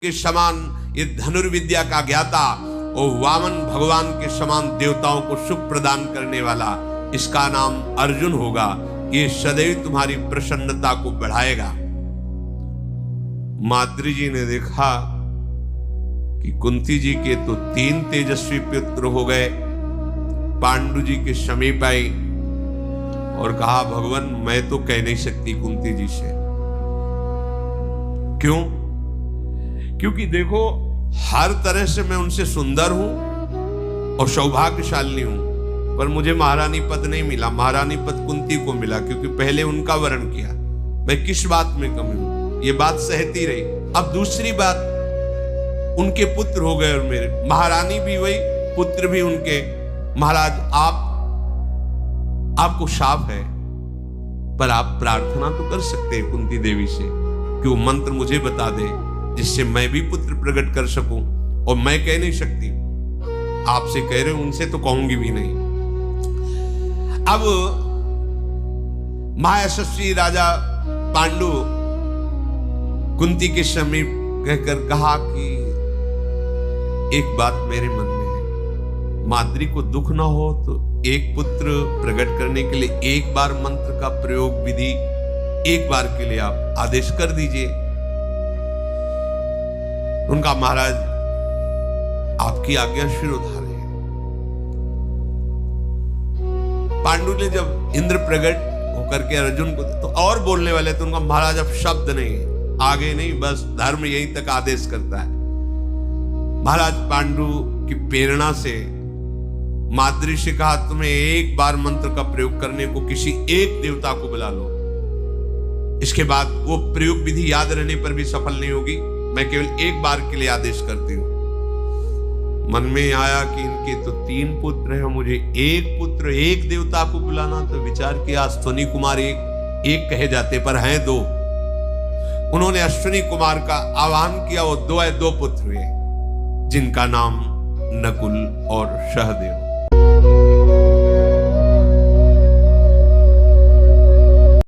के समान ये धनुर्विद्या का ज्ञाता और वामन भगवान के समान देवताओं को सुख प्रदान करने वाला, इसका नाम अर्जुन होगा। ये सदैव तुम्हारी प्रसन्नता को बढ़ाएगा। माद्री जी ने देखा कि कुंती जी के तो 3 तेजस्वी पुत्र हो गए। पांडु जी के समीप आई और कहा, भगवान मैं तो कह नहीं सकती कुंती जी से। क्यों? क्योंकि देखो हर तरह से मैं उनसे सुंदर हूं और सौभाग्यशाली हूं, पर मुझे महारानी पद नहीं मिला। महारानी पद कुंती को मिला क्योंकि पहले उनका वर्ण किया। मैं किस बात में कमी हूं, ये बात सहती रही। अब दूसरी बात, उनके पुत्र हो गए और मेरे, महारानी भी वही, पुत्र भी उनके। महाराज आपको शाप है, पर आप प्रार्थना तो कर सकते हैं कुंती देवी से कि वो मंत्र मुझे बता दे जिससे मैं भी पुत्र प्रकट कर सकूं। और मैं कह नहीं सकती, आपसे कह रहे हूं, उनसे तो कहूंगी भी नहीं। अब महायशस्वी राजा पांडु कुंती के समीप कहकर कहा कि एक बात मेरे मन में है, माद्री को दुख ना हो तो एक पुत्र प्रकट करने के लिए एक बार मंत्र का प्रयोग विधि एक बार के लिए आप आदेश कर दीजिए। उनका महाराज आपकी आज्ञा शिरोधार्य है। पांडु ने जब इंद्र प्रकट होकर के अर्जुन को तो और बोलने वाले, तो उनका महाराज अब शब्द नहीं, आगे नहीं, बस धर्म यहीं तक आदेश करता है। महाराज पांडु की प्रेरणा से माद्री से कहा, तुम्हें एक बार मंत्र का प्रयोग करने को किसी एक देवता को बुला लो, इसके बाद वो प्रयोग विधि याद रहने पर भी सफल नहीं होगी। मैं केवल एक बार के लिए आदेश करती हूं। मन में आया कि इनके तो 3 पुत्र हैं, मुझे एक पुत्र एक देवता को बुलाना, तो विचार किया अश्विनी कुमार एक कहे जाते, पर हैं 2। उन्होंने अश्विनी कुमार का आह्वान किया, वो 2 पुत्र हुए जिनका नाम नकुल और सहदेव।